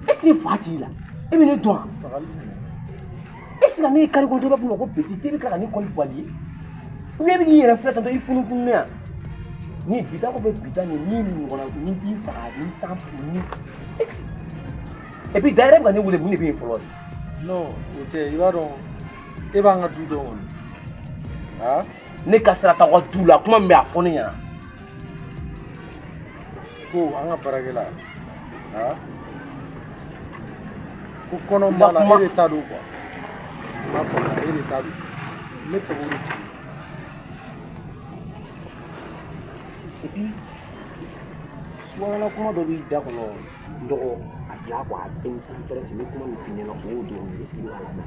Est-ce qu'il est fatigué là? Et bien, toi, est-ce que la carrière contre vous petit, tu es là, tu es poilier. Ou bien, il y a la fête, il faut nous faire. Ni bita ko be bita ni ngona ni bi fa ni sample ni. Et puis d'ailleurs quand vous voulez bien follow. Non, okay, you are wrong. E ba nga du don. Ah? Ne kasra ta ko du la kuma me afoni ya. Ko anga paragela. Ah? Ko kono mala ere tadu quoi. Ma ko ere tadu. Ne ko wuri. Et puis soit la kuma do bi da ko ndo abla ko a ben san tere ni kuma ni fini na ko do ni ski wala na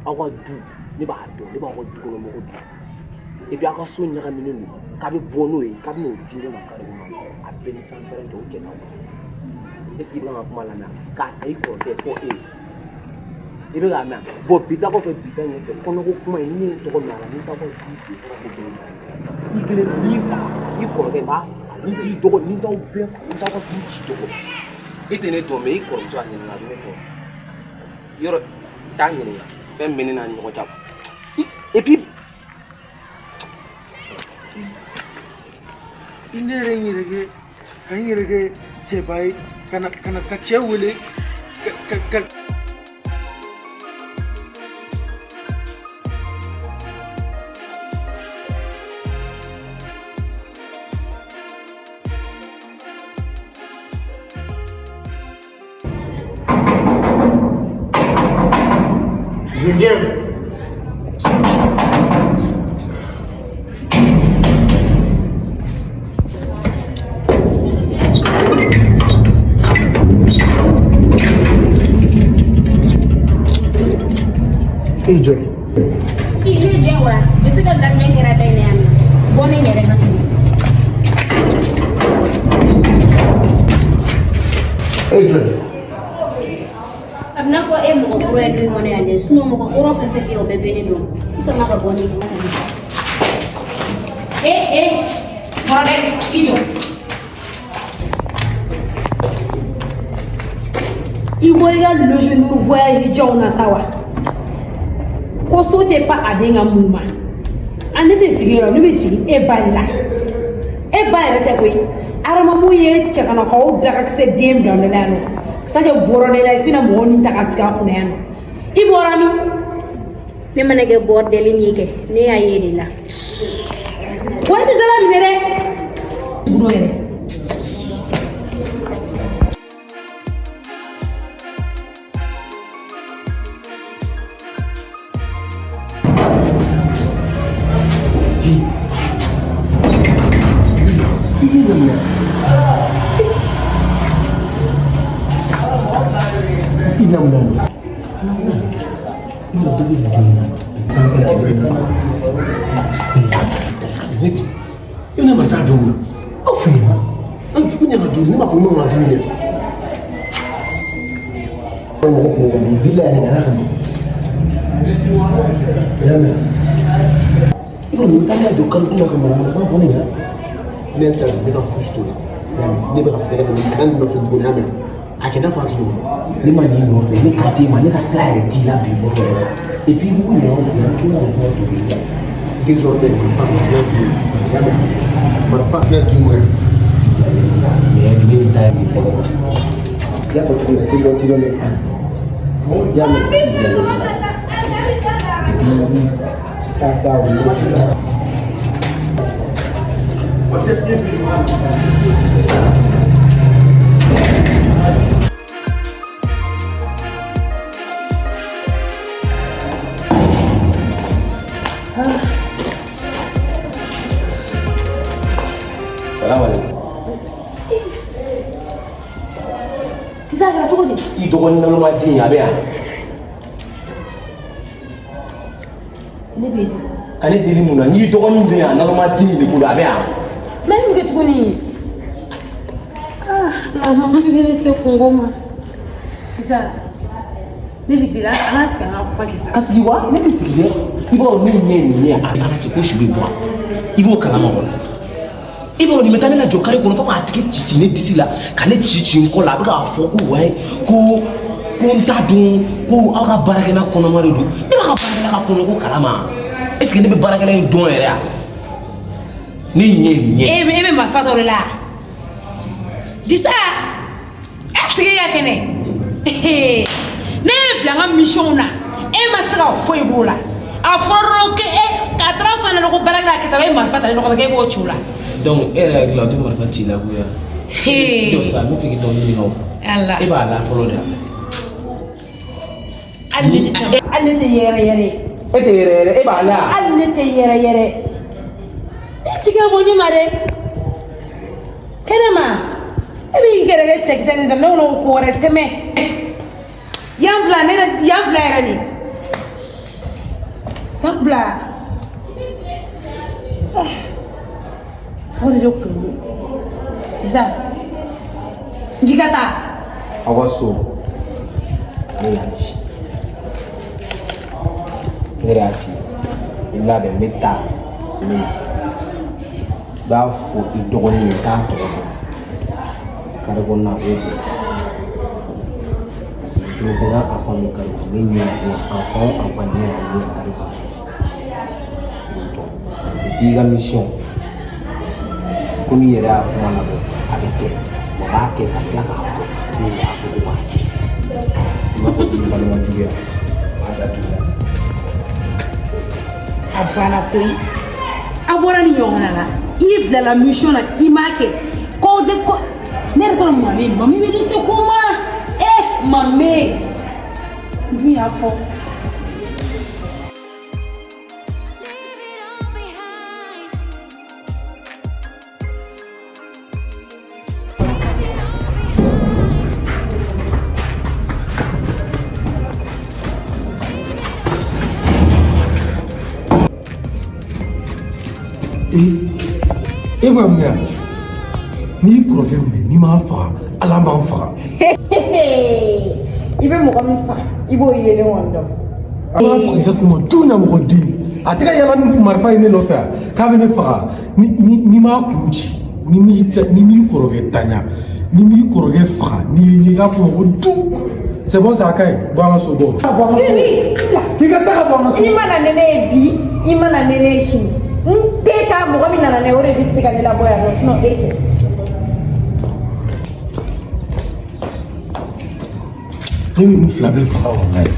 awa du ni ba do ni ba ko du ko mo ko du et puis aka so nyaka minenu ka be bono e ka no dire na kare ma a ben san tere to ke na est-ce qu'il va kuma la na ka ai ko te ko e be ga na bo bita ko fe bita ni te ko no ko kuma ni to ko na ni ta ko du ko do igile ni fa ni ko ke ba ni di do ni ta o be ni ta ko du ci do et ne to me ko so ani na ni to yoro ta ni na fe meni na ni ko ta et puis inere ngirege kanyirege chebai kana ka chewele ka je viens. Ijo. Ijo jewa. Depuis que gardien qui rate une année. Bonne année avec Ijo. Abna fo e mo ko re do ngone ande suno mo ko oro fe fe o bebe ni do. Isa ma ko boni mo ta. Morde Ijo. Il regarde le genou voyage John Sawa. Ko sote pa adenga muma. Anete tigero ni bichi e balla. E bayra te koy. Arama mu ye chakana ko daga se dem don lano. Take boro de la fina mo ni takaska unen. I borami. Ne manage bord de limike ne ayedi la. Wante dala mere. Buro ere. Ni mani no fe ni kati mani ka slide ti la bi fo et puis vous y en fait tout en porte Désormais, ma femme est là. Ma femme est là. mais time Il faut que tu aies tiré le pan. Yamé. Et puis, ça, oui. I dɔgɔnin nalon ma den a bɛ yan. Ne bɛ di. Ka ne deli mun na n'i dɔgɔnin bɛ yan nalon ma den de bolo a bɛ yan. Mɛ mun kɛ tuguni? Mama ne bɛ se kungo ma. Sisan ne bɛ di la an ka sigi an ka kuma kɛ sa. Ka sigi wa? Ne tɛ sigi dɛ. I b'a dɔn min ɲɛ nin ɲɛ a nana kɛ ko su bɛ bɔ i b'o kalama kɔnɔ. I b'a dɔn nin bɛ taa ne la jɔ kare kɔnɔ fo k'a tigi ci ne disi la ka ne ci n kɔ la a bɛ k'a fɔ ko wayi ko n t'a dɔn ko aw ka baarakɛla kɔnɔma de don. Ne b'a ka baarakɛla ka kɔnɔ ko kalama. Est-ce que ne bɛ baarakɛla in dɔn yɛrɛ wa? Ne ɲɛ nin ɲɛ. E bɛ marifa dɔ de la. Disa est-ce que i ka kɛnɛ? Ne ye bila n ka mission na e ma se ka foyi b'o la. A fɔra dɔrɔn k'a taara fɔ ne ɲɛna ko baarakɛla kɛ taara e marifa ta ne ɲɔgɔn na k'e b'o ci o la. Donc e yɛrɛ hakili la o tɛ marifa ci la koyi. Dɔ sa n bɛ fɛ k'i dɔn ɲininka o. Allah. E b'a la fɔlɔ de. Hali ne tɛ yɛrɛ yɛrɛ. E tɛ yɛrɛ yɛrɛ e b'a la. Hali ne tɛ yɛrɛ yɛrɛ. E tigɛ bɔ ɲɛ ma dɛ. Kɛnɛma e b'i gɛrɛ kɛ cɛkisɛ nin da ne kɔnɔ ko wɛrɛ tɛmɛ. Yan bila yɛrɛ de. Yan bila. O de do kun. Sisan n k'i ka taa. Aw ka so ne y'a ci. Ne yɛrɛ y'a f'i ye i labɛn n bɛ taa n b'a fɔ i dɔgɔnin ye k'a tɔgɔ dɔn kare kɔnɔna o bɛ parce que don tɛ n ka enfant bɛ kare kɔnɔ ne ɲɛ enfant ne y'a ɲɛ kare kɔnɔ et puis i ka mission komi i yɛrɛ y'a kuma labɔ a bɛ kɛ wa b'a kɛ ka tila k'a fɔ ne y'a fɔ ko b'a kɛ i m'a fɔ k'i balima juguya a datugu la. A banna koyi a bɔra ni ɲɔgɔn na la i ye bilala mission na i m'a kɛ ko de ko ne yɛrɛ tɔgɔ mami bɛ se ko ma mami n dun y'a fɔ. E b'a mɛn yan n'i kɔrɔkɛ minɛ n'i m'a faga ala m'an faga. I bɛ mɔgɔ min faga i b'o yelen kɔni dɔn. A b'a faga i ka fɔ ma du na mɔgɔ den a tɛ ka yala ni marifa ye ne nɔfɛ yan k'a bɛ ne faga n'i m'a kun ci n'i m'i kɔrɔkɛ taɲa n'i m'i kɔrɔkɛ faga n'i ye i k'a fɔ ma ko du c'est bon ça a ka ɲi bɔ an ka so bɔ. K'i ka taa ka bɔ an ka so. I mana ne ye bi i mana ne ye sini. N tɛ taa mɔgɔ min nana ne o de bɛ se ka ne labɔ yan nɔ sinon e tɛ. Ne bɛ nin fila bɛɛ faga wala ye.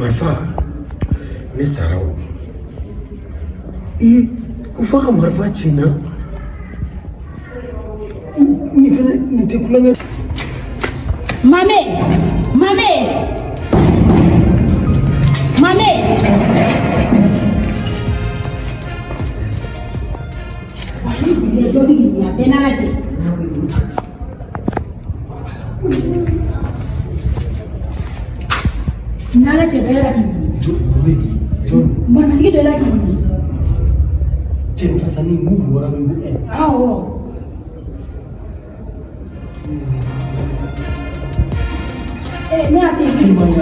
Marifa ne sara o ko fɔ ka marifa ci n na nin fɛnɛ nin tɛ kulonkɛ. Mame wali bile dɔ bɛ ɲininka bɛɛ n'a lajɛ. N'ala cɛ bɛɛ la k'i ɲini. Jɔn. Marifatigi dɔ la k'i ɲini. Cɛ fasani mun bɔra min bɛ. Awɔ. Ne y'a f'i ye. A t'i ma ye.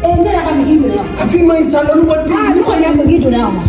Ne yɛrɛ ka migi donna yan. A t'i ma ye sa lɔni waati. Ne kɔni y'a fɔ k'i donna yan wa.